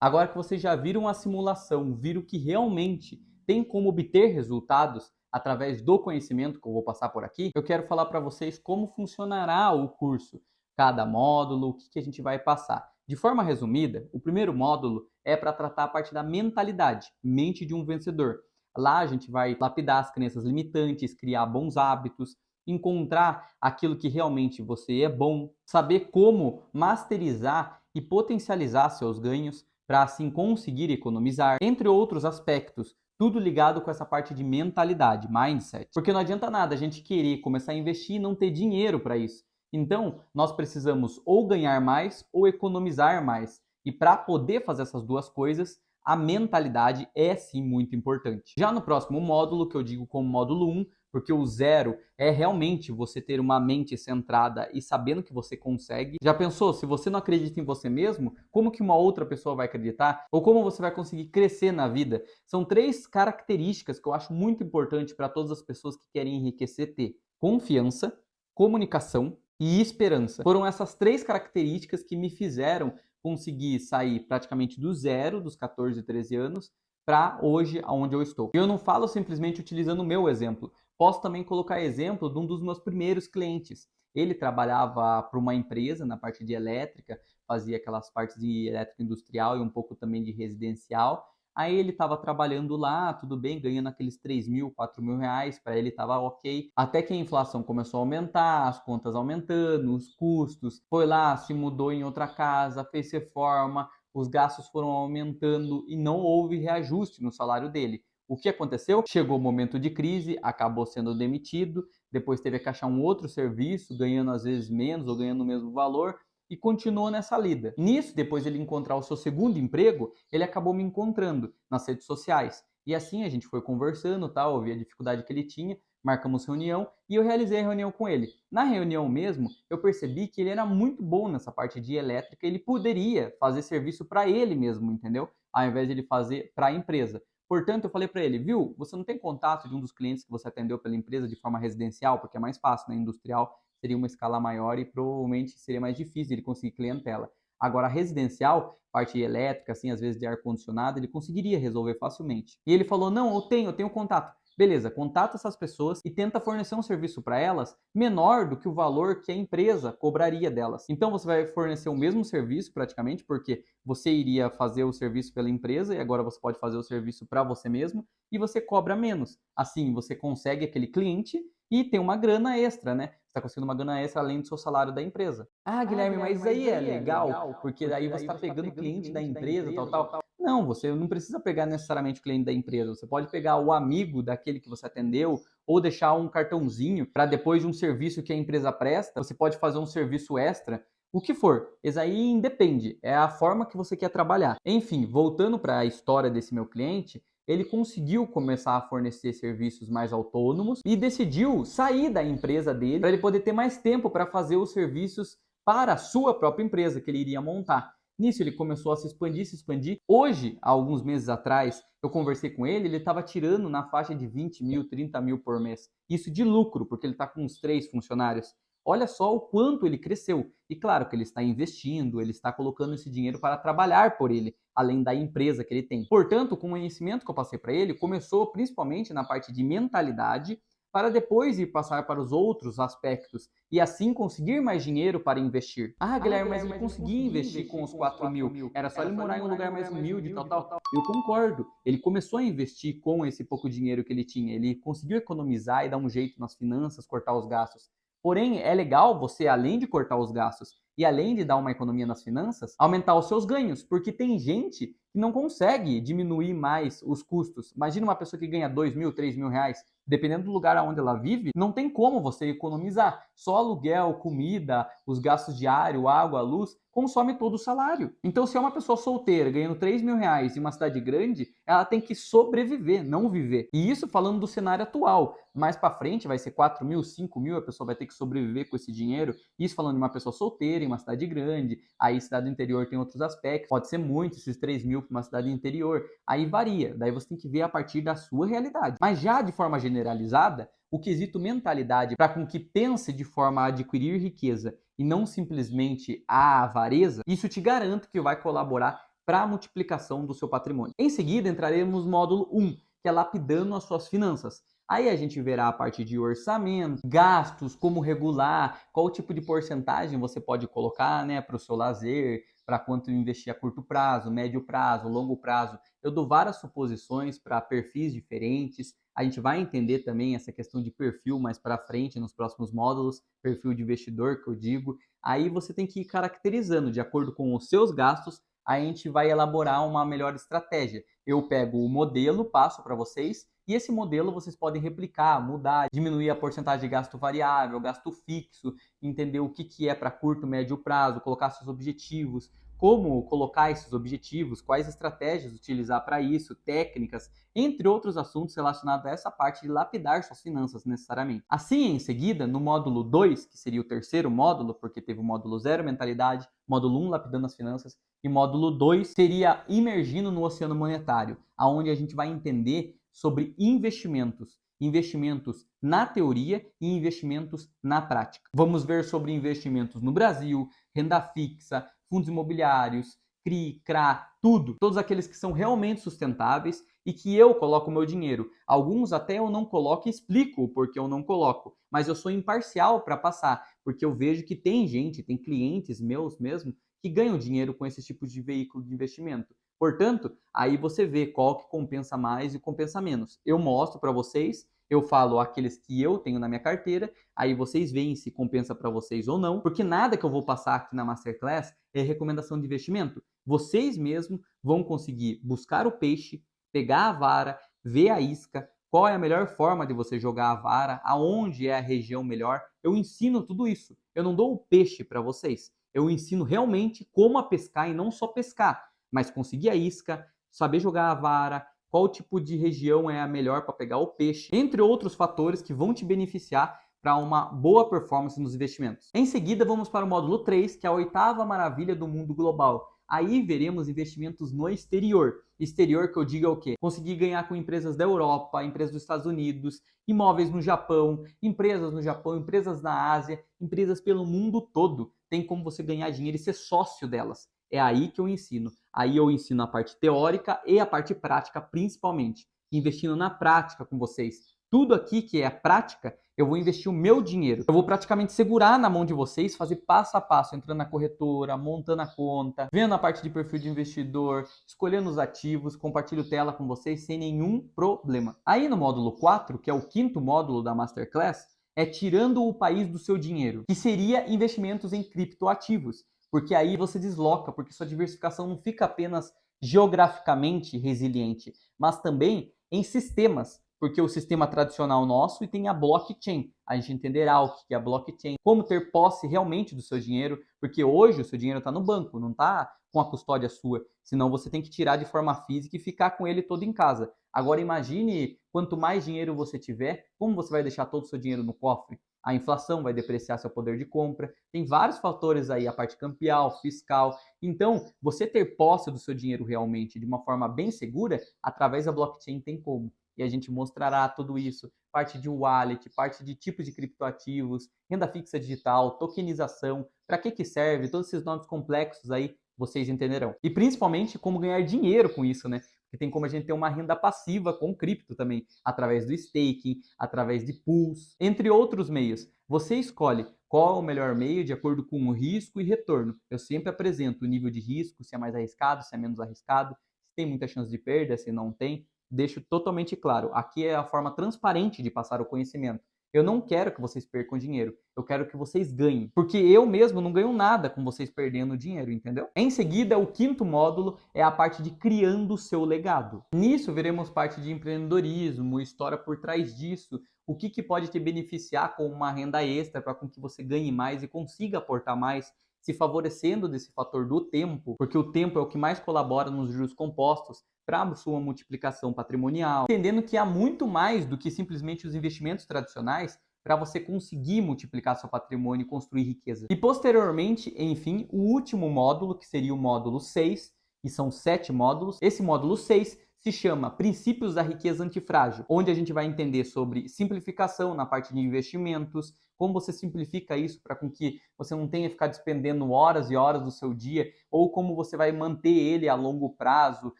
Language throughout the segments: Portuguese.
Agora que vocês já viram a simulação, viram que realmente tem como obter resultados através do conhecimento que eu vou passar por aqui, eu quero falar para vocês como funcionará o curso, cada módulo, o que a gente vai passar. De forma resumida, o primeiro módulo é para tratar a parte da mentalidade, mente de um vencedor. Lá a gente vai lapidar as crenças limitantes, criar bons hábitos, encontrar aquilo que realmente você é bom, saber como masterizar e potencializar seus ganhos para assim conseguir economizar, entre outros aspectos, tudo ligado com essa parte de mentalidade, mindset. Porque não adianta nada a gente querer começar a investir e não ter dinheiro para isso. Então, nós precisamos ou ganhar mais ou economizar mais. E para poder fazer essas duas coisas, a mentalidade é sim muito importante. Já no próximo módulo, que eu digo como módulo 1, porque o zero é realmente você ter uma mente centrada e sabendo que você consegue. Já pensou, se você não acredita em você mesmo, como que uma outra pessoa vai acreditar? Ou como você vai conseguir crescer na vida? São 3 características que eu acho muito importante para todas as pessoas que querem enriquecer ter: confiança, comunicação e esperança. Foram essas 3 características que me fizeram conseguir sair praticamente do zero, dos 14, 13 anos, para hoje, aonde eu estou. Eu não falo simplesmente utilizando o meu exemplo. Posso também colocar exemplo de um dos meus primeiros clientes. Ele trabalhava para uma empresa na parte de elétrica, fazia aquelas partes de elétrica industrial e um pouco também de residencial. Aí ele estava trabalhando lá, tudo bem, ganhando aqueles 3 mil, 4 mil reais, para ele estava ok. Até que a inflação começou a aumentar, as contas aumentando, os custos. Foi lá, se mudou em outra casa, fez reforma, os gastos foram aumentando e não houve reajuste no salário dele. O que aconteceu? Chegou o momento de crise, acabou sendo demitido, depois teve que achar um outro serviço, ganhando às vezes menos ou ganhando o mesmo valor, e continuou nessa lida. Nisso, depois ele encontrar o seu segundo emprego, ele acabou me encontrando nas redes sociais. E assim a gente foi conversando, tal, eu vi a dificuldade que ele tinha, marcamos reunião e eu realizei a reunião com ele. Na reunião mesmo, eu percebi que ele era muito bom nessa parte de elétrica, ele poderia fazer serviço para ele mesmo, entendeu? Ao invés de ele fazer para a empresa. Portanto, eu falei para ele, viu, você não tem contato de um dos clientes que você atendeu pela empresa de forma residencial, porque é mais fácil, né? Industrial seria uma escala maior e provavelmente seria mais difícil ele conseguir clientela. Agora, residencial, parte elétrica, assim, às vezes de ar-condicionado, ele conseguiria resolver facilmente. E ele falou, não, eu tenho contato. Beleza, contata essas pessoas e tenta fornecer um serviço para elas menor do que o valor que a empresa cobraria delas. Então você vai fornecer o mesmo serviço praticamente, porque você iria fazer o serviço pela empresa e agora você pode fazer o serviço para você mesmo e você cobra menos. Assim você consegue aquele cliente e tem uma grana extra, né? Você está conseguindo uma grana extra além do seu salário da empresa. Ah, Guilherme, mas aí é legal, porque daí você está pegando o cliente da empresa, tal, tal. Não, você não precisa pegar necessariamente o cliente da empresa. Você pode pegar o amigo daquele que você atendeu ou deixar um cartãozinho para depois de um serviço que a empresa presta, você pode fazer um serviço extra. O que for, isso aí independe, é a forma que você quer trabalhar. Enfim, voltando para a história desse meu cliente, ele conseguiu começar a fornecer serviços mais autônomos e decidiu sair da empresa dele para ele poder ter mais tempo para fazer os serviços para a sua própria empresa que ele iria montar. Nisso ele começou a se expandir, se expandir. Hoje, há alguns meses atrás, eu conversei com ele estava tirando na faixa de 20 mil, 30 mil por mês. Isso de lucro, porque ele está com uns 3 funcionários. Olha só o quanto ele cresceu. E claro que ele está investindo, ele está colocando esse dinheiro para trabalhar por ele, além da empresa que ele tem. Portanto, com o conhecimento que eu passei para ele, começou principalmente na parte de mentalidade, para depois ir passar para os outros aspectos e assim conseguir mais dinheiro para investir. Ah, Guilherme, mas ele conseguia investir com os 4 mil, era só ele morar em um lugar mais humilde, tal, tal. Eu concordo, ele começou a investir com esse pouco dinheiro que ele tinha, ele conseguiu economizar e dar um jeito nas finanças, cortar os gastos. Porém, é legal você, além de cortar os gastos e além de dar uma economia nas finanças, aumentar os seus ganhos, porque tem gente que não consegue diminuir mais os custos. Imagina uma pessoa que ganha 2 mil, 3 mil reais, dependendo do lugar onde ela vive, não tem como você economizar. Só aluguel, comida, os gastos diários, água, luz, consome todo o salário. Então, se é uma pessoa solteira ganhando 3 mil reais em uma cidade grande, ela tem que sobreviver, não viver. E isso falando do cenário atual. Mais para frente vai ser 4 mil, 5 mil, a pessoa vai ter que sobreviver com esse dinheiro. Isso falando de uma pessoa solteira em uma cidade grande. Aí cidade do interior tem outros aspectos. Pode ser muito esses 3 mil para uma cidade interior. Aí varia. Daí você tem que ver a partir da sua realidade. Mas já de forma generalizada, o quesito mentalidade para com que pense de forma a adquirir riqueza e não simplesmente a avareza, isso te garanto que vai colaborar para a multiplicação do seu patrimônio. Em seguida, entraremos no módulo 1, que é lapidando as suas finanças. Aí a gente verá a parte de orçamento, gastos, como regular, qual tipo de porcentagem você pode colocar, né, para o seu lazer, para quanto investir a curto prazo, médio prazo, longo prazo. Eu dou várias suposições para perfis diferentes. A gente vai entender também essa questão de perfil mais para frente nos próximos módulos, perfil de investidor que eu digo. Aí você tem que ir caracterizando de acordo com os seus gastos. A gente vai elaborar uma melhor estratégia. Eu pego o modelo, passo para vocês, e esse modelo vocês podem replicar, mudar, diminuir a porcentagem de gasto variável, gasto fixo, entender o que é para curto, médio prazo, colocar seus objetivos, como colocar esses objetivos, quais estratégias utilizar para isso, técnicas, entre outros assuntos relacionados a essa parte de lapidar suas finanças necessariamente. Assim, em seguida, no módulo 2, que seria o terceiro módulo, porque teve o módulo 0, mentalidade, módulo 1, lapidando as finanças, e módulo 2 seria imergindo no oceano monetário, aonde a gente vai entender sobre investimentos. Investimentos na teoria e investimentos na prática. Vamos ver sobre investimentos no Brasil, renda fixa, fundos imobiliários, CRI, CRA, tudo. Todos aqueles que são realmente sustentáveis e que eu coloco o meu dinheiro. Alguns até eu não coloco e explico o porquê eu não coloco, mas eu sou imparcial para passar, porque eu vejo que tem gente, tem clientes meus mesmo, que ganham dinheiro com esses tipos de veículo de investimento. Portanto, aí você vê qual que compensa mais e compensa menos. Eu mostro para vocês, eu falo aqueles que eu tenho na minha carteira, aí vocês veem se compensa para vocês ou não, porque nada que eu vou passar aqui na Masterclass é recomendação de investimento. Vocês mesmos vão conseguir buscar o peixe, pegar a vara, ver a isca, qual é a melhor forma de você jogar a vara, aonde é a região melhor. Eu ensino tudo isso. Eu não dou o peixe para vocês. Eu ensino realmente como a pescar e não só pescar, mas conseguir a isca, saber jogar a vara, qual tipo de região é a melhor para pegar o peixe, entre outros fatores que vão te beneficiar para uma boa performance nos investimentos. Em seguida, vamos para o módulo 3, que é a oitava maravilha do mundo global. Aí veremos investimentos no exterior. Exterior que eu digo é o quê? Conseguir ganhar com empresas da Europa, empresas dos Estados Unidos, imóveis no Japão, empresas na Ásia, empresas pelo mundo todo. Tem como você ganhar dinheiro e ser sócio delas. É aí que eu ensino. Aí eu ensino a parte teórica e a parte prática, principalmente. Investindo na prática com vocês. Tudo aqui que é a prática, eu vou investir o meu dinheiro. Eu vou praticamente segurar na mão de vocês, fazer passo a passo, entrando na corretora, montando a conta, vendo a parte de perfil de investidor, escolhendo os ativos, compartilho tela com vocês sem nenhum problema. Aí no módulo 4, que é o quinto módulo da Masterclass, é tirando o país do seu dinheiro, que seria investimentos em criptoativos. Porque aí você desloca, porque sua diversificação não fica apenas geograficamente resiliente, mas também em sistemas, porque o sistema tradicional nosso e tem a blockchain. A gente entenderá o que é a blockchain, como ter posse realmente do seu dinheiro, porque hoje o seu dinheiro está no banco, não está com a custódia sua, senão você tem que tirar de forma física e ficar com ele todo em casa. Agora imagine quanto mais dinheiro você tiver, como você vai deixar todo o seu dinheiro no cofre? A inflação vai depreciar seu poder de compra. Tem vários fatores aí, a parte cambial, fiscal. Então, você ter posse do seu dinheiro realmente de uma forma bem segura, através da blockchain tem como. E a gente mostrará tudo isso. Parte de wallet, parte de tipos de criptoativos, renda fixa digital, tokenização, para que serve, todos esses nomes complexos aí, vocês entenderão. E principalmente como ganhar dinheiro com isso, né? Porque tem como a gente ter uma renda passiva com cripto também, através do staking, através de pools, entre outros meios. Você escolhe qual é o melhor meio de acordo com o risco e retorno. Eu sempre apresento o nível de risco, se é mais arriscado, se é menos arriscado, se tem muita chance de perda, se não tem. Deixo totalmente claro. Aqui é a forma transparente de passar o conhecimento. Eu não quero que vocês percam dinheiro. Eu quero que vocês ganhem. Porque eu mesmo não ganho nada com vocês perdendo dinheiro, entendeu? Em seguida, o quinto módulo é a parte de criando o seu legado. Nisso, veremos parte de empreendedorismo, história por trás disso, o que pode te beneficiar com uma renda extra para com que você ganhe mais e consiga aportar mais, se favorecendo desse fator do tempo, porque o tempo é o que mais colabora nos juros compostos para a sua multiplicação patrimonial, entendendo que há muito mais do que simplesmente os investimentos tradicionais para você conseguir multiplicar seu patrimônio e construir riqueza. E posteriormente, enfim, o último módulo, que seria o módulo 6, e são 7 módulos. Esse módulo 6 se chama Princípios da Riqueza Antifrágil, onde a gente vai entender sobre simplificação na parte de investimentos, como você simplifica isso para com que você não tenha que ficar despendendo horas e horas do seu dia, ou como você vai manter ele a longo prazo,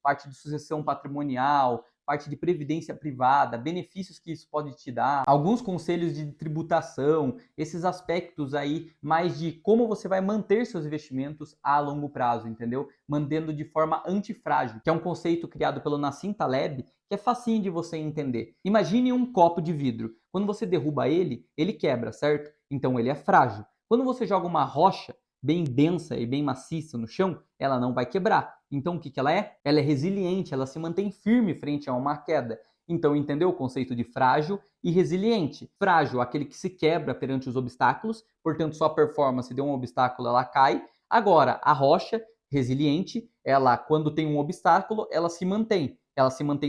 parte de sucessão patrimonial, parte de previdência privada, benefícios que isso pode te dar, alguns conselhos de tributação, esses aspectos aí mais de como você vai manter seus investimentos a longo prazo, entendeu? Mantendo de forma antifrágil, que é um conceito criado pelo Nassim Taleb, que é facinho de você entender. Imagine um copo de vidro. Quando você derruba ele, ele quebra, certo? Então ele é frágil. Quando você joga uma rocha bem densa e bem maciça no chão, ela não vai quebrar. Então o que ela é? Ela é resiliente, ela se mantém firme frente a uma queda. Então entendeu o conceito de frágil e resiliente? Frágil, aquele que se quebra perante os obstáculos, portanto sua performance deu um obstáculo, ela cai. Agora, a rocha, resiliente, ela quando tem um obstáculo, ela se mantém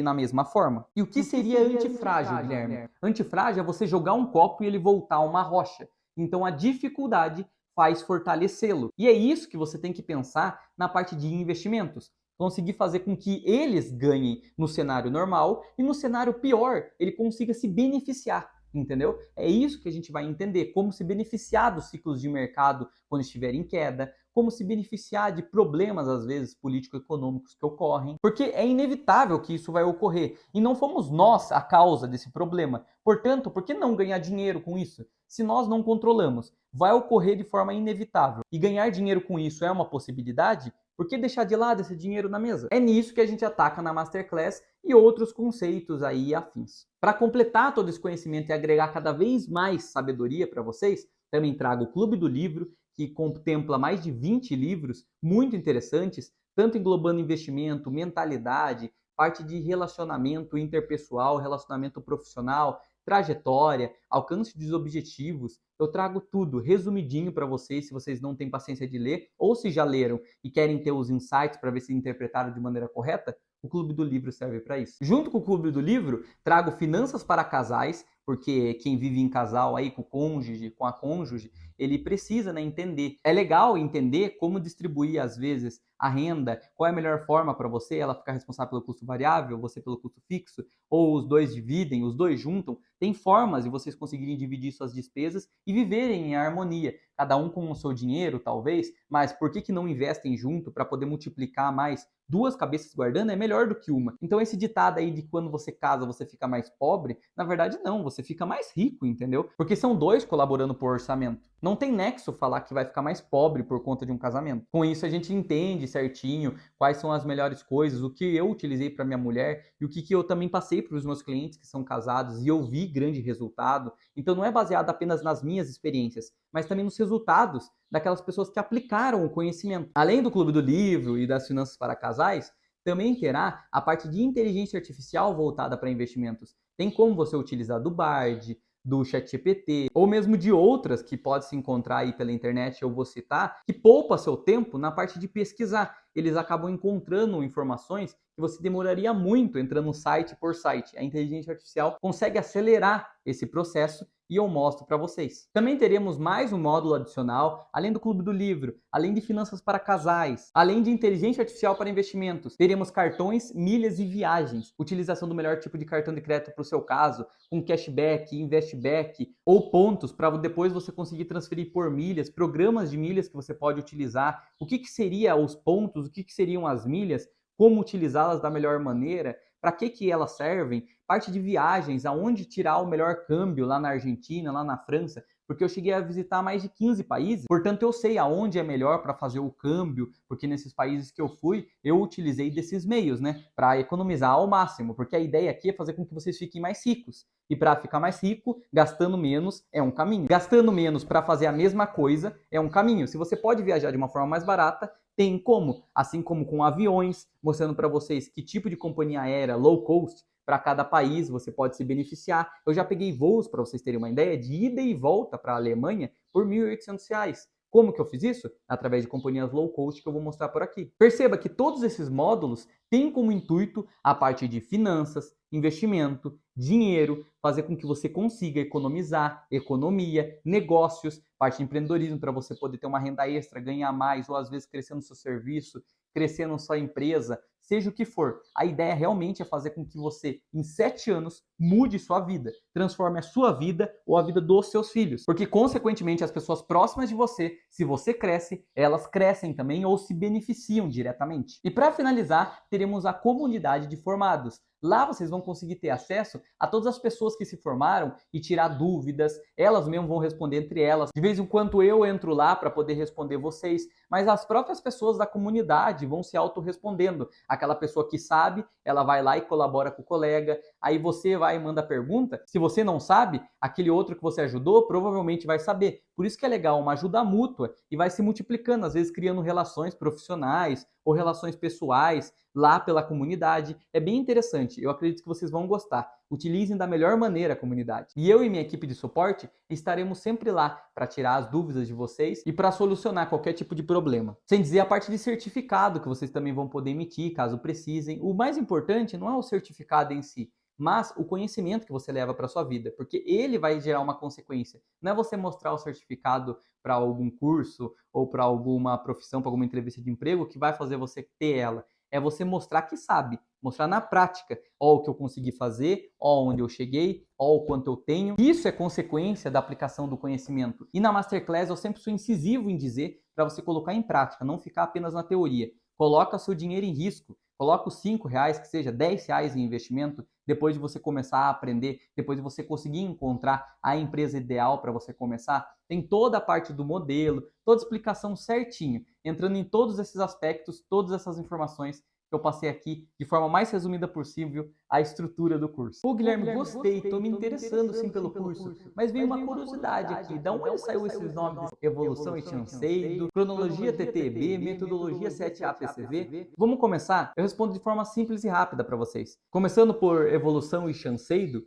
na mesma forma. E o que seria antifrágil, Guilherme? Antifrágil é você jogar um copo e ele voltar a uma rocha. Então a dificuldade faz fortalecê-lo. E é isso que você tem que pensar na parte de investimentos. Conseguir fazer com que eles ganhem no cenário normal e no cenário pior, ele consiga se beneficiar. Entendeu? É isso que a gente vai entender, como se beneficiar dos ciclos de mercado quando estiver em queda, como se beneficiar de problemas, às vezes, político-econômicos que ocorrem, porque é inevitável que isso vai ocorrer, e não fomos nós a causa desse problema. Portanto, por que não ganhar dinheiro com isso? Se nós não controlamos, vai ocorrer de forma inevitável. E ganhar dinheiro com isso é uma possibilidade? Por que deixar de lado esse dinheiro na mesa? É nisso que a gente ataca na Masterclass e outros conceitos aí afins. Para completar todo esse conhecimento e agregar cada vez mais sabedoria para vocês, também trago o Clube do Livro, que contempla mais de 20 livros muito interessantes, tanto englobando investimento, mentalidade, parte de relacionamento interpessoal, relacionamento profissional, trajetória, alcance dos objetivos. Eu trago tudo resumidinho para vocês, se vocês não têm paciência de ler, ou se já leram e querem ter os insights para ver se interpretaram de maneira correta, o Clube do Livro serve para isso. Junto com o Clube do Livro, trago Finanças para Casais, porque quem vive em casal aí com o cônjuge, com a cônjuge, ele precisa, né, entender. É legal entender como distribuir, às vezes, a renda, qual é a melhor forma para você, ela ficar responsável pelo custo variável, você pelo custo fixo, ou os dois dividem, os dois juntam. Tem formas de vocês conseguirem dividir suas despesas e viverem em harmonia. Cada um com o seu dinheiro, talvez, mas por que não investem junto para poder multiplicar mais? Duas cabeças guardando é melhor do que uma. Então esse ditado aí de quando você casa você fica mais pobre, na verdade não, você fica mais rico, entendeu? Porque são dois colaborando por orçamento. Não tem nexo falar que vai ficar mais pobre por conta de um casamento. Com isso a gente entende certinho quais são as melhores coisas, o que eu utilizei para minha mulher e o que eu também passei para os meus clientes que são casados e eu vi grande resultado. Então não é baseado apenas nas minhas experiências, mas também nos resultados daquelas pessoas que aplicaram o conhecimento. Além do Clube do Livro e das Finanças para Casais, também terá a parte de inteligência artificial voltada para investimentos. Tem como você utilizar do Bard, do ChatGPT, ou mesmo de outras que pode se encontrar aí pela internet, eu vou citar, que poupa seu tempo na parte de pesquisar. Eles acabam encontrando informações que você demoraria muito entrando site por site. A inteligência artificial consegue acelerar esse processo e eu mostro para vocês. Também teremos mais um módulo adicional, além do Clube do Livro, além de finanças para casais, além de inteligência artificial para investimentos. Teremos cartões, milhas e viagens, utilização do melhor tipo de cartão de crédito para o seu caso, com cashback, investback ou pontos para depois você conseguir transferir por milhas, programas de milhas que você pode utilizar, o que seriam os pontos, o que seriam as milhas, como utilizá-las da melhor maneira, para que elas servem, parte de viagens, aonde tirar o melhor câmbio lá na Argentina, lá na França, porque eu cheguei a visitar mais de 15 países, portanto eu sei aonde é melhor para fazer o câmbio, porque nesses países que eu fui, eu utilizei desses meios, né, para economizar ao máximo, porque a ideia aqui é fazer com que vocês fiquem mais ricos. E para ficar mais rico, gastando menos é um caminho. Gastando menos para fazer a mesma coisa é um caminho. Se você pode viajar de uma forma mais barata, tem como, assim como com aviões, mostrando para vocês que tipo de companhia aérea low cost para cada país você pode se beneficiar. Eu já peguei voos, para vocês terem uma ideia, de ida e volta para a Alemanha por R$ 1.800. Como que eu fiz isso? Através de companhias low cost que eu vou mostrar por aqui. Perceba que todos esses módulos têm como intuito a parte de finanças, investimento, dinheiro, fazer com que você consiga economizar, economia, negócios, parte de empreendedorismo para você poder ter uma renda extra, ganhar mais ou às vezes crescer no seu serviço crescendo sua empresa, seja o que for. A ideia realmente é fazer com que você, em 7 anos, mude sua vida, transforme a sua vida ou a vida dos seus filhos. Porque, consequentemente, as pessoas próximas de você, se você cresce, elas crescem também ou se beneficiam diretamente. E para finalizar, teremos a comunidade de formados. Lá vocês vão conseguir ter acesso a todas as pessoas que se formaram e tirar dúvidas, elas mesmas vão responder entre elas. De vez em quando eu entro lá para poder responder vocês, mas as próprias pessoas da comunidade vão se autorrespondendo. Aquela pessoa que sabe, ela vai lá e colabora com o colega, aí você vai e manda pergunta. Se você não sabe, aquele outro que você ajudou provavelmente vai saber. Por isso que é legal uma ajuda mútua e vai se multiplicando, às vezes criando relações profissionais ou relações pessoais lá pela comunidade. É bem interessante, eu acredito que vocês vão gostar. Utilizem da melhor maneira a comunidade. E eu e minha equipe de suporte estaremos sempre lá para tirar as dúvidas de vocês e para solucionar qualquer tipo de problema. Sem dizer a parte de certificado que vocês também vão poder emitir caso precisem. O mais importante não é o certificado em si, mas o conhecimento que você leva para a sua vida, porque ele vai gerar uma consequência. Não é você mostrar o certificado para algum curso ou para alguma profissão, para alguma entrevista de emprego que vai fazer você ter ela. É você mostrar que sabe, mostrar na prática, ó o que eu consegui fazer, ó onde eu cheguei, ó o quanto eu tenho. Isso é consequência da aplicação do conhecimento. E na Masterclass eu sempre sou incisivo em dizer para você colocar em prática, não ficar apenas na teoria. Coloca seu dinheiro em risco, coloca os R$ 5, que seja R$ 10 em investimento, depois de você começar a aprender, depois de você conseguir encontrar a empresa ideal para você começar. Tem toda a parte do modelo, toda a explicação certinho, entrando em todos esses aspectos, todas essas informações que eu passei aqui de forma mais resumida possível a estrutura do curso. Pô, Guilherme, gostei, estou me interessando sim pelo curso, mas veio uma curiosidade aqui, da onde saiu esses nomes? Evolução e Shansedo, Cronologia TTB, Metodologia 7A-PCV? Vamos começar? Eu respondo de forma simples e rápida para vocês. Começando por Evolução e Shansedo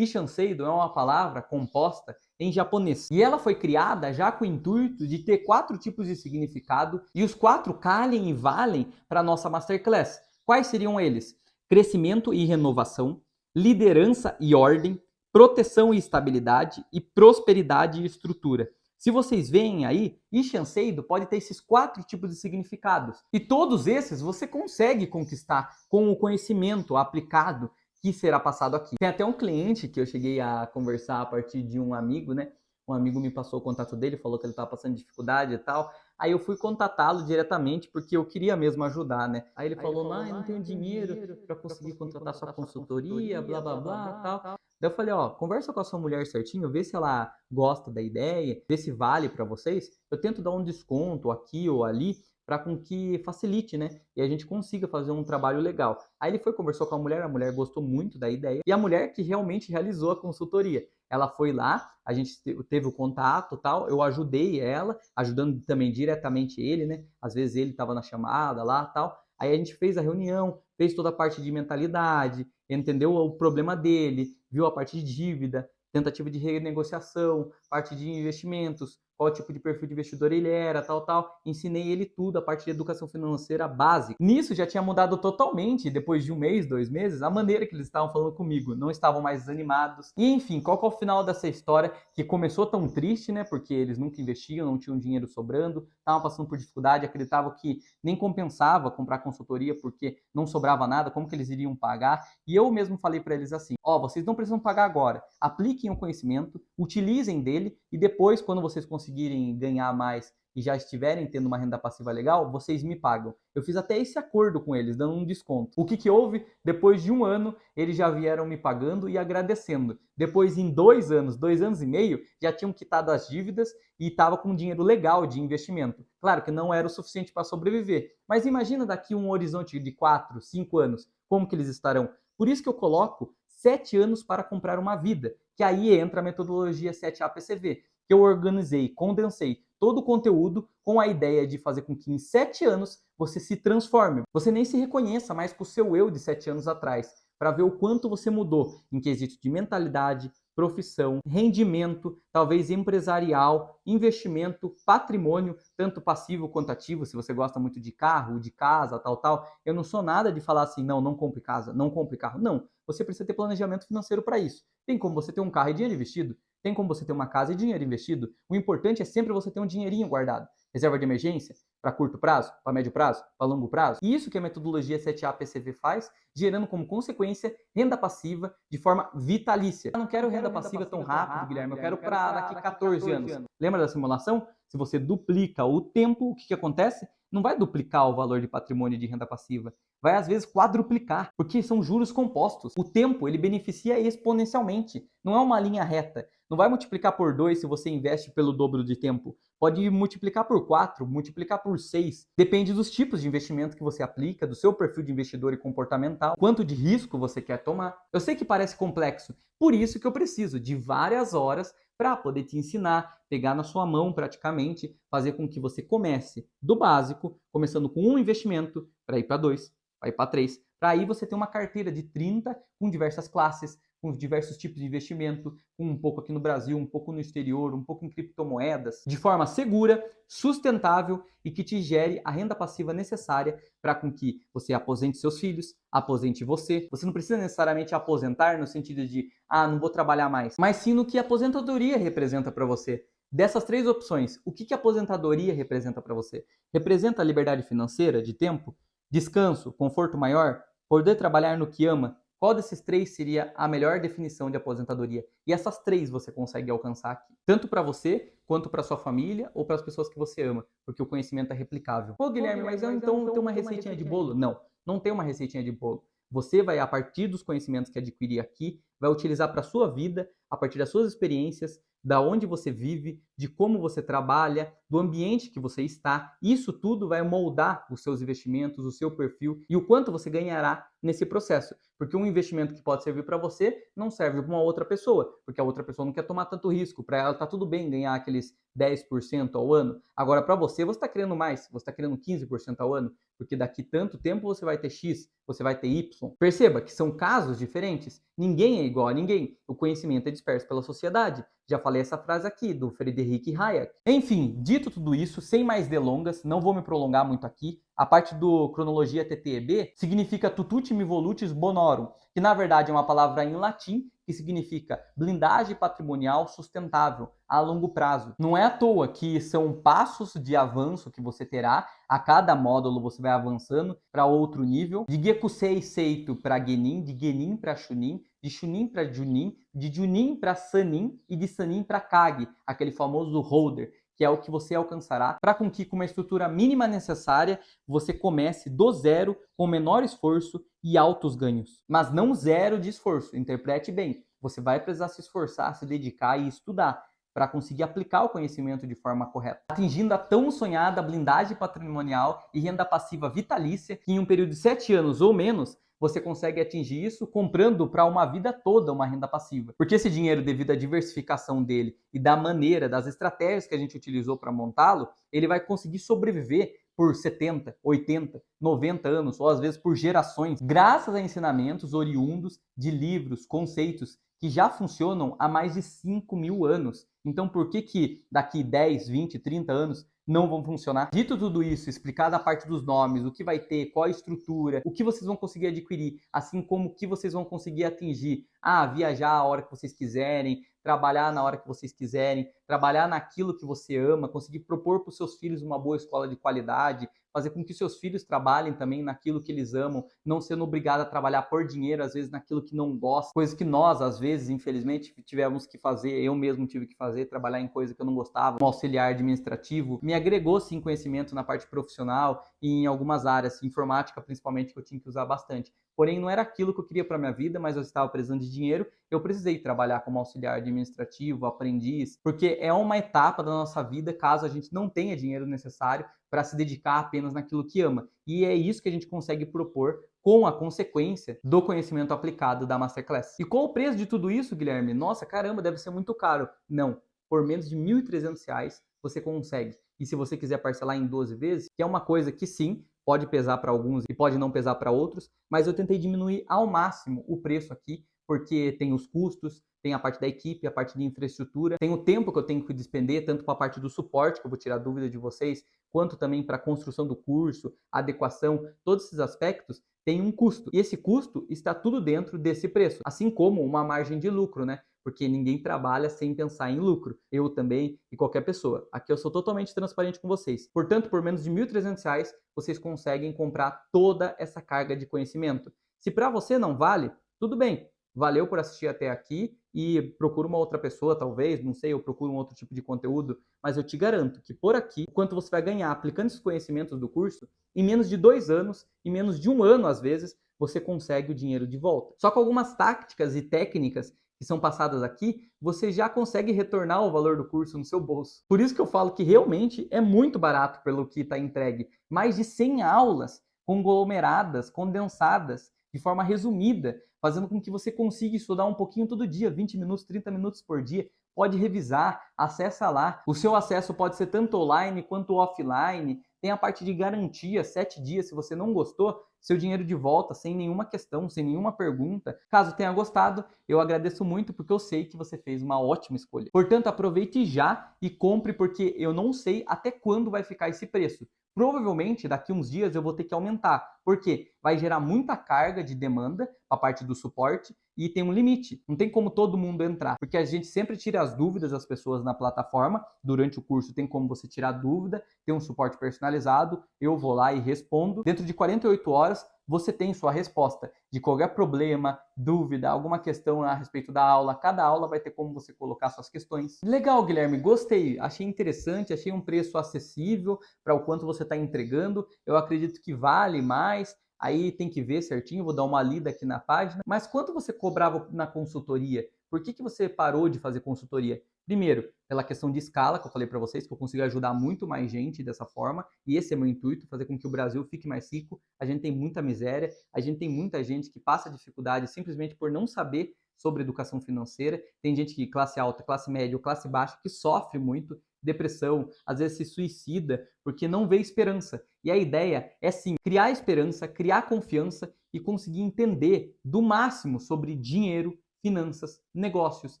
é uma palavra composta em japonês. E ela foi criada já com o intuito de ter 4 tipos de significado e os 4 calhem e valem para a nossa Masterclass. Quais seriam eles? Crescimento e renovação, liderança e ordem, proteção e estabilidade e prosperidade e estrutura. Se vocês veem aí, Shansedo pode ter esses 4 tipos de significados. E todos esses você consegue conquistar com o conhecimento aplicado que será passado aqui. Tem até um cliente que eu cheguei a conversar a partir de um amigo, né? Um amigo me passou o contato dele, falou que ele estava passando dificuldade e tal. Aí eu fui contatá-lo diretamente porque eu queria mesmo ajudar, né? Aí ele falou, não tenho dinheiro para conseguir contratar sua consultoria, blá, blá, blá, tal. Daí eu falei, ó, conversa com a sua mulher certinho, vê se ela gosta da ideia, vê se vale para vocês. Eu tento dar um desconto aqui ou ali, para com que facilite, né? E a gente consiga fazer um trabalho legal. Aí ele foi, conversou com a mulher gostou muito da ideia, e a mulher que realmente realizou a consultoria. Ela foi lá, a gente teve o contato e tal, eu ajudei ela, ajudando também diretamente ele, né? Às vezes ele estava na chamada lá tal. Aí a gente fez a reunião, fez toda a parte de mentalidade, entendeu o problema dele, viu a parte de dívida, tentativa de renegociação, parte de investimentos, qual tipo de perfil de investidor ele era, tal. Ensinei ele tudo, a parte de educação financeira básica. Nisso já tinha mudado totalmente, depois de 1 mês, 2 meses, a maneira que eles estavam falando comigo. Não estavam mais desanimados. E enfim, qual que é o final dessa história que começou tão triste, né? Porque eles nunca investiam, não tinham dinheiro sobrando, estavam passando por dificuldade, acreditavam que nem compensava comprar consultoria porque não sobrava nada, como que eles iriam pagar? E eu mesmo falei para eles assim, ó, vocês não precisam pagar agora, apliquem o conhecimento, utilizem dele e depois, quando vocês conseguirem ganhar mais e já estiverem tendo uma renda passiva legal, vocês me pagam. Eu fiz até esse acordo com eles, dando um desconto. O que houve? Depois de 1 ano, eles já vieram me pagando e agradecendo. Depois, em 2 anos, 2 anos e meio, já tinham quitado as dívidas e estava com dinheiro legal de investimento. Claro que não era o suficiente para sobreviver, mas imagina daqui um horizonte de 4, 5 anos, como que eles estarão. Por isso que eu coloco 7 anos para comprar uma vida, que aí entra a metodologia 7A-PCV, que eu organizei, condensei todo o conteúdo com a ideia de fazer com que em 7 anos você se transforme. Você nem se reconheça mais com o seu eu de 7 anos atrás, para ver o quanto você mudou em quesito de mentalidade, profissão, rendimento, talvez empresarial, investimento, patrimônio, tanto passivo quanto ativo, se você gosta muito de carro, de casa, tal. Eu não sou nada de falar assim, não compre casa, não compre carro. Não, você precisa ter planejamento financeiro para isso. Tem como você ter um carro e dinheiro investido? Tem como você ter uma casa e dinheiro investido? O importante é sempre você ter um dinheirinho guardado. Reserva de emergência? para curto prazo, para médio prazo, para longo prazo. E isso que a metodologia 7A-PCV faz, gerando como consequência renda passiva de forma vitalícia. Eu não quero renda passiva tão rápido, Guilherme, eu quero para daqui 14 anos. Lembra da simulação? Se você duplica o tempo, o que acontece? Não vai duplicar o valor de patrimônio de renda passiva, vai às vezes quadruplicar, porque são juros compostos. O tempo, ele beneficia exponencialmente, não é uma linha reta. Não vai multiplicar por 2 se você investe pelo dobro de tempo. Pode multiplicar por 4, multiplicar por 6. Depende dos tipos de investimento que você aplica, do seu perfil de investidor e comportamental, quanto de risco você quer tomar. Eu sei que parece complexo, por isso que eu preciso de várias horas para poder te ensinar, pegar na sua mão praticamente, fazer com que você comece do básico, começando com um investimento, para ir para 2, para ir para 3, para aí você ter uma carteira de 30 com diversas classes, com diversos tipos de investimento, um pouco aqui no Brasil, um pouco no exterior, um pouco em criptomoedas, de forma segura, sustentável e que te gere a renda passiva necessária para com que você aposente seus filhos, aposente você. Você não precisa necessariamente aposentar no sentido de, não vou trabalhar mais, mas sim no que a aposentadoria representa para você. Dessas 3 opções, o que a aposentadoria representa para você? Representa a liberdade financeira, de tempo, descanso, conforto maior, poder trabalhar no que ama? Qual desses 3 seria a melhor definição de aposentadoria? E essas 3 você consegue alcançar aqui. Tanto para você, quanto para sua família ou para as pessoas que você ama, porque o conhecimento é replicável. Pô, Guilherme, mas eu então tenho uma receitinha de bolo? Não, não tem uma receitinha de bolo. Você vai, a partir dos conhecimentos que adquirir aqui, vai utilizar para a sua vida, a partir das suas experiências, da onde você vive, de como você trabalha, do ambiente que você está. Isso tudo vai moldar os seus investimentos, o seu perfil e o quanto você ganhará nesse processo. Porque um investimento que pode servir para você não serve para uma outra pessoa, porque a outra pessoa não quer tomar tanto risco. Para ela tá tudo bem ganhar aqueles 10% ao ano. Agora, para você está querendo mais, você está querendo 15% ao ano, porque daqui tanto tempo você vai ter X, você vai ter Y. Perceba que são casos diferentes. Ninguém é igual a ninguém. O conhecimento é disperso pela sociedade. Já falei essa frase aqui, do Friedrich Hayek. Enfim, dito tudo isso, sem mais delongas, não vou me prolongar muito aqui. A parte do cronologia TTEB significa Tututim Volutis Bonorum, que na verdade é uma palavra em latim que significa blindagem patrimonial sustentável a longo prazo. Não é à toa que são passos de avanço que você terá, a cada módulo você vai avançando para outro nível, de Gekusei Seito para Genin, de Genin para Chunin, de Chunin para Junin, de Junin para Sanin e de Sanin para Kage, aquele famoso holder, que é o que você alcançará para com que, com uma estrutura mínima necessária, você comece do zero, com menor esforço e altos ganhos. Mas não zero de esforço, interprete bem. Você vai precisar se esforçar, se dedicar e estudar para conseguir aplicar o conhecimento de forma correta, atingindo a tão sonhada blindagem patrimonial e renda passiva vitalícia, que em um período de 7 anos ou menos, você consegue atingir isso comprando para uma vida toda uma renda passiva. Porque esse dinheiro, devido à diversificação dele e da maneira, das estratégias que a gente utilizou para montá-lo, ele vai conseguir sobreviver por 70, 80, 90 anos, ou às vezes por gerações, graças a ensinamentos oriundos de livros, conceitos que já funcionam há mais de 5.000 anos. Então, por que daqui 10, 20, 30 anos não vão funcionar? Dito tudo isso, explicada a parte dos nomes, o que vai ter, qual a estrutura, o que vocês vão conseguir adquirir, assim como o que vocês vão conseguir atingir. Viajar a hora que vocês quiserem, trabalhar na hora que vocês quiserem, trabalhar naquilo que você ama, conseguir propor para os seus filhos uma boa escola de qualidade, fazer com que seus filhos trabalhem também naquilo que eles amam, não sendo obrigado a trabalhar por dinheiro, às vezes naquilo que não gosta, coisas que nós, às vezes, infelizmente, tivemos que fazer, eu mesmo tive que fazer, trabalhar em coisa que eu não gostava, um auxiliar administrativo, me agregou sim conhecimento na parte profissional e em algumas áreas, informática principalmente, que eu tinha que usar bastante. Porém, não era aquilo que eu queria para minha vida, mas eu estava precisando de dinheiro, eu precisei trabalhar como auxiliar administrativo, aprendiz, porque é uma etapa da nossa vida caso a gente não tenha dinheiro necessário para se dedicar apenas naquilo que ama. E é isso que a gente consegue propor com a consequência do conhecimento aplicado da Masterclass. E qual o preço de tudo isso, Guilherme? Nossa, caramba, deve ser muito caro. Não, por menos de R$ 1.300 você consegue. E se você quiser parcelar em 12 vezes, que é uma coisa que sim, pode pesar para alguns e pode não pesar para outros, mas eu tentei diminuir ao máximo o preço aqui, porque tem os custos, tem a parte da equipe, a parte de infraestrutura, tem o tempo que eu tenho que despender, tanto para a parte do suporte, que eu vou tirar dúvida de vocês, quanto também para a construção do curso, adequação, todos esses aspectos tem um custo. E esse custo está tudo dentro desse preço, assim como uma margem de lucro, né? porque ninguém trabalha sem pensar em lucro. Eu também e qualquer pessoa. Aqui eu sou totalmente transparente com vocês. Portanto, por menos de R$ 1.300, vocês conseguem comprar toda essa carga de conhecimento. Se para você não vale, tudo bem. Valeu por assistir até aqui e procura uma outra pessoa, talvez, não sei, eu procuro um outro tipo de conteúdo, mas eu te garanto que por aqui, o quanto você vai ganhar aplicando esses conhecimentos do curso, em menos de 2 anos, em menos de 1 ano às vezes, você consegue o dinheiro de volta. Só com algumas táticas e técnicas que são passadas aqui, você já consegue retornar o valor do curso no seu bolso. Por isso que eu falo que realmente é muito barato pelo que está entregue. Mais de 100 aulas conglomeradas, condensadas, de forma resumida, fazendo com que você consiga estudar um pouquinho todo dia, 20 minutos, 30 minutos por dia. Pode revisar, acessa lá. O seu acesso pode ser tanto online quanto offline. Tem a parte de garantia, 7 dias. Se você não gostou, seu dinheiro de volta, sem nenhuma questão, sem nenhuma pergunta. Caso tenha gostado, eu agradeço muito porque eu sei que você fez uma ótima escolha. Portanto, aproveite já e compre, porque eu não sei até quando vai ficar esse preço. Provavelmente daqui uns dias eu vou ter que aumentar, porque vai gerar muita carga de demanda a parte do suporte e tem um limite. Não tem como todo mundo entrar, porque a gente sempre tira as dúvidas das pessoas na plataforma. Durante o curso tem como você tirar dúvida, tem um suporte personalizado, eu vou lá e respondo. Dentro de 48 horas você tem sua resposta de qualquer problema, dúvida, alguma questão a respeito da aula. Cada aula vai ter como você colocar suas questões. Legal, Guilherme, gostei, achei interessante, achei um preço acessível para o quanto você está entregando. Eu acredito que vale mais. Aí tem que ver certinho, vou dar uma lida aqui na página. Mas quanto você cobrava na consultoria? Por que você parou de fazer consultoria? Primeiro, pela questão de escala, que eu falei para vocês, que eu consigo ajudar muito mais gente dessa forma, e esse é meu intuito, fazer com que o Brasil fique mais rico. A gente tem muita miséria, a gente tem muita gente que passa dificuldade simplesmente por não saber sobre educação financeira. Tem gente que classe alta, classe média ou classe baixa que sofre muito, depressão, às vezes se suicida porque não vê esperança. E a ideia é sim criar esperança, criar confiança e conseguir entender do máximo sobre dinheiro, finanças, negócios,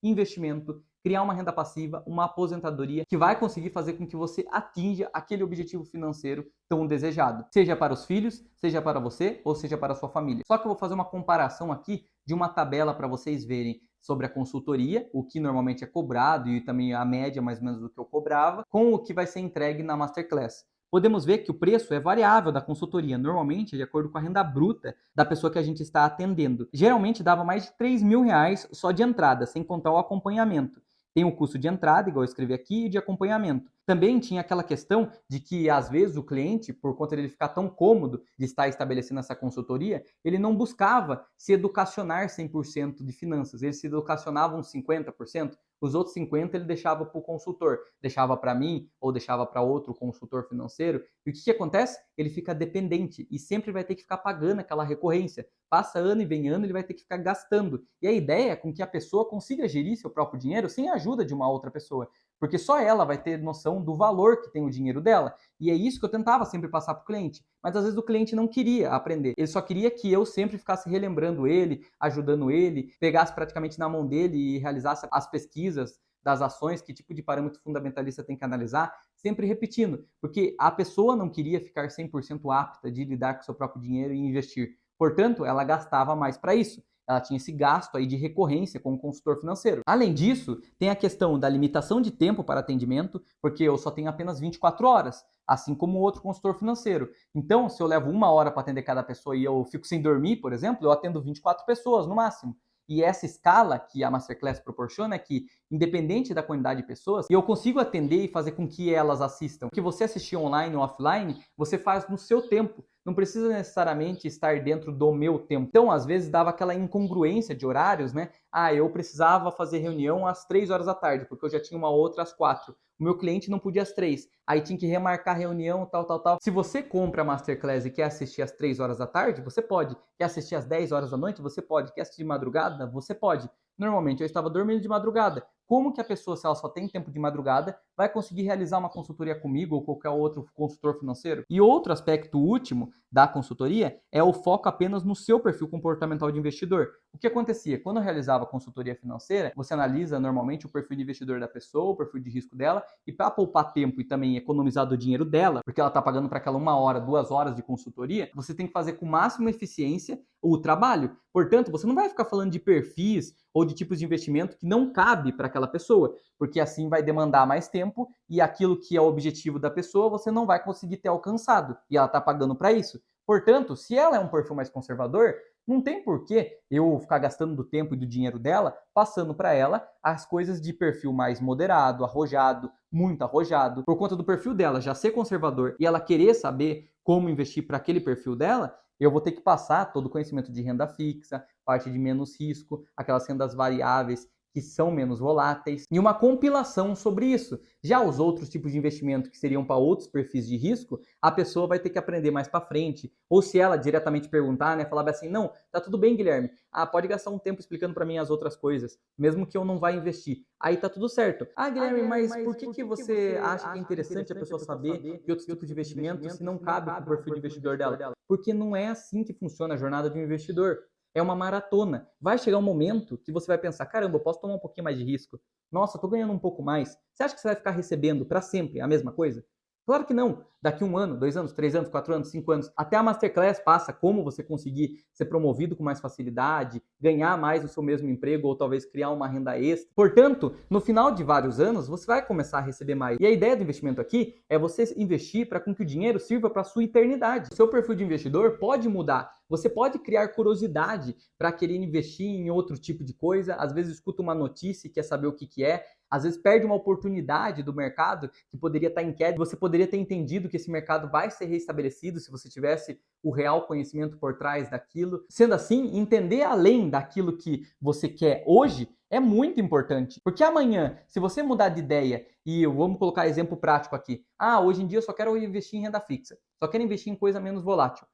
investimento, criar uma renda passiva, uma aposentadoria que vai conseguir fazer com que você atinja aquele objetivo financeiro tão desejado. Seja para os filhos, seja para você ou seja para a sua família. Só que eu vou fazer uma comparação aqui de uma tabela para vocês verem sobre a consultoria, o que normalmente é cobrado e também a média mais ou menos do que eu cobrava, com o que vai ser entregue na Masterclass. Podemos ver que o preço é variável da consultoria, normalmente de acordo com a renda bruta da pessoa que a gente está atendendo. Geralmente dava mais de R$ 3.000 só de entrada, sem contar o acompanhamento. Tem o custo de entrada, igual eu escrevi aqui, e de acompanhamento. Também tinha aquela questão de que, às vezes, o cliente, por conta dele ficar tão cômodo de estar estabelecendo essa consultoria, ele não buscava se educacionar 100% de finanças, ele se educacionava uns 50%, os outros 50% ele deixava para o consultor, deixava para mim ou deixava para outro consultor financeiro. E o que acontece? Ele fica dependente e sempre vai ter que ficar pagando aquela recorrência. Passa ano e vem ano, ele vai ter que ficar gastando. E a ideia é com que a pessoa consiga gerir seu próprio dinheiro sem a ajuda de uma outra pessoa, porque só ela vai ter noção do valor que tem o dinheiro dela. E é isso que eu tentava sempre passar para o cliente. Mas às vezes o cliente não queria aprender. Ele só queria que eu sempre ficasse relembrando ele, ajudando ele, pegasse praticamente na mão dele e realizasse as pesquisas das ações, que tipo de parâmetro fundamentalista tem que analisar, sempre repetindo. Porque a pessoa não queria ficar 100% apta de lidar com seu próprio dinheiro e investir. Portanto, ela gastava mais para isso. Ela tinha esse gasto aí de recorrência com o consultor financeiro. Além disso, tem a questão da limitação de tempo para atendimento, porque eu só tenho apenas 24 horas, assim como o outro consultor financeiro. Então, se eu levo 1 hora para atender cada pessoa e eu fico sem dormir, por exemplo, eu atendo 24 pessoas no máximo. E essa escala que a Masterclass proporciona é que, independente da quantidade de pessoas, eu consigo atender e fazer com que elas assistam. O que você assistir online ou offline, você faz no seu tempo. Não precisa necessariamente estar dentro do meu tempo. Então, às vezes, dava aquela incongruência de horários, né? Eu precisava fazer reunião às 3 horas da tarde, porque eu já tinha uma outra às 4. O meu cliente não podia às 3. Aí tinha que remarcar a reunião, tal. Se você compra a Masterclass e quer assistir às 3 horas da tarde, você pode. Quer assistir às 10 horas da noite? Você pode. Quer assistir de madrugada? Você pode. Normalmente eu estava dormindo de madrugada. Como que a pessoa, se ela só tem tempo de madrugada, vai conseguir realizar uma consultoria comigo ou qualquer outro consultor financeiro? E outro aspecto último da consultoria é o foco apenas no seu perfil comportamental de investidor. O que acontecia? Quando eu realizava consultoria financeira, você analisa normalmente o perfil de investidor da pessoa, o perfil de risco dela, e para poupar tempo e também economizar do dinheiro dela, porque ela está pagando para aquela 1 hora, 2 horas de consultoria, você tem que fazer com máxima eficiência o trabalho. Portanto, você não vai ficar falando de perfis ou de tipos de investimento que não cabe para aquela pessoa, porque assim vai demandar mais tempo e aquilo que é o objetivo da pessoa você não vai conseguir ter alcançado e ela está pagando para isso. Portanto, se ela é um perfil mais conservador, não tem por que eu ficar gastando do tempo e do dinheiro dela passando para ela as coisas de perfil mais moderado, arrojado, muito arrojado. Por conta do perfil dela já ser conservador e ela querer saber como investir para aquele perfil dela, eu vou ter que passar todo o conhecimento de renda fixa, parte de menos risco, aquelas rendas variáveis que são menos voláteis, e uma compilação sobre isso. Já os outros tipos de investimento que seriam para outros perfis de risco, a pessoa vai ter que aprender mais para frente. Ou se ela diretamente perguntar, né, falar assim, não, tá tudo bem, Guilherme, pode gastar um tempo explicando para mim as outras coisas, mesmo que eu não vá investir. Aí tá tudo certo. Guilherme, mas por que você acha que é interessante a pessoa saber de outros tipos de investimento se não cabe para o perfil de investidor dela? Porque não é assim que funciona a jornada de um investidor. É uma maratona. Vai chegar um momento que você vai pensar, caramba, eu posso tomar um pouquinho mais de risco. Nossa, eu tô ganhando um pouco mais. Você acha que você vai ficar recebendo para sempre a mesma coisa? Claro que não. Daqui 1 ano, 2 anos, 3 anos, 4 anos, 5 anos, até a Masterclass passa como você conseguir ser promovido com mais facilidade, ganhar mais no seu mesmo emprego ou talvez criar uma renda extra. Portanto, no final de vários anos, você vai começar a receber mais. E a ideia do investimento aqui é você investir para que o dinheiro sirva para a sua eternidade. O seu perfil de investidor pode mudar. Você pode criar curiosidade para querer investir em outro tipo de coisa. Às vezes escuta uma notícia e quer saber o que é. Às vezes perde uma oportunidade do mercado que poderia estar em queda. Você poderia ter entendido que esse mercado vai ser restabelecido se você tivesse o real conhecimento por trás daquilo. Sendo assim, entender além daquilo que você quer hoje é muito importante. Porque amanhã, se você mudar de ideia, e vamos colocar exemplo prático aqui. Hoje em dia eu só quero investir em renda fixa. Só quero investir em coisa menos volátil.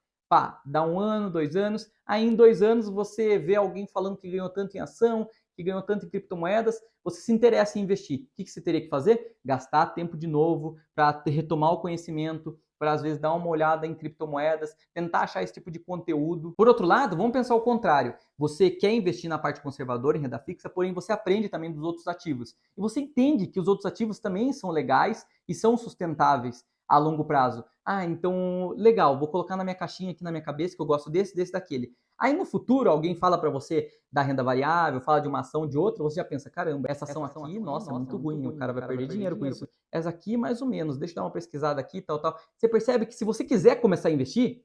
Dá 1 ano, 2 anos, aí em 2 anos você vê alguém falando que ganhou tanto em ação, que ganhou tanto em criptomoedas, você se interessa em investir. O que você teria que fazer? Gastar tempo de novo para retomar o conhecimento, para às vezes dar uma olhada em criptomoedas, tentar achar esse tipo de conteúdo. Por outro lado, vamos pensar o contrário. Você quer investir na parte conservadora em renda fixa, porém você aprende também dos outros ativos. E você entende que os outros ativos também são legais e são sustentáveis a longo prazo. Então, legal, vou colocar na minha caixinha aqui na minha cabeça que eu gosto desse, daquele. Aí no futuro alguém fala para você da renda variável, fala de uma ação de outra, você já pensa, caramba, essa ação aqui, nossa, é muito ruim, o cara vai perder dinheiro com isso. Essa aqui, mais ou menos, deixa eu dar uma pesquisada aqui, tal. Você percebe que se você quiser começar a investir,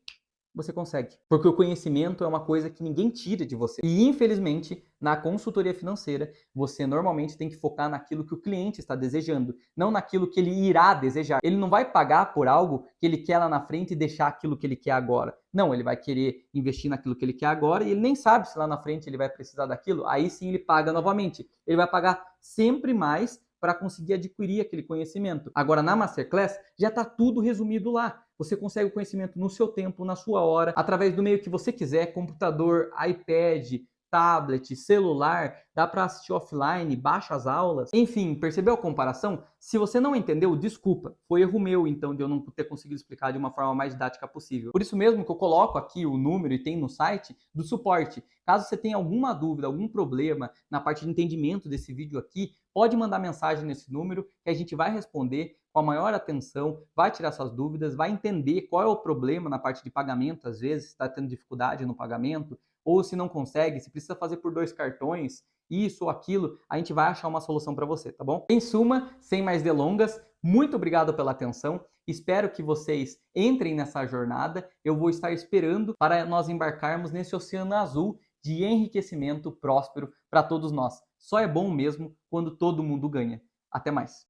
você consegue. Porque o conhecimento é uma coisa que ninguém tira de você. E, infelizmente, na consultoria financeira, você normalmente tem que focar naquilo que o cliente está desejando, não naquilo que ele irá desejar. Ele não vai pagar por algo que ele quer lá na frente e deixar aquilo que ele quer agora. Não, ele vai querer investir naquilo que ele quer agora e ele nem sabe se lá na frente ele vai precisar daquilo. Aí sim ele paga novamente. Ele vai pagar sempre mais para conseguir adquirir aquele conhecimento. Agora, na Masterclass, já está tudo resumido lá. Você consegue o conhecimento no seu tempo, na sua hora, através do meio que você quiser, computador, iPad, tablet, celular, dá para assistir offline, baixa as aulas. Enfim, percebeu a comparação? Se você não entendeu, desculpa, foi erro meu então de eu não ter conseguido explicar de uma forma mais didática possível. Por isso mesmo que eu coloco aqui o número e tem no site do suporte. Caso você tenha alguma dúvida, algum problema na parte de entendimento desse vídeo aqui, pode mandar mensagem nesse número que a gente vai responder com a maior atenção, vai tirar suas dúvidas, vai entender qual é o problema na parte de pagamento, às vezes está tendo dificuldade no pagamento, ou se não consegue, se precisa fazer por 2 cartões, isso ou aquilo, a gente vai achar uma solução para você, tá bom? Em suma, sem mais delongas, muito obrigado pela atenção, espero que vocês entrem nessa jornada, eu vou estar esperando para nós embarcarmos nesse oceano azul de enriquecimento próspero para todos nós. Só é bom mesmo quando todo mundo ganha. Até mais!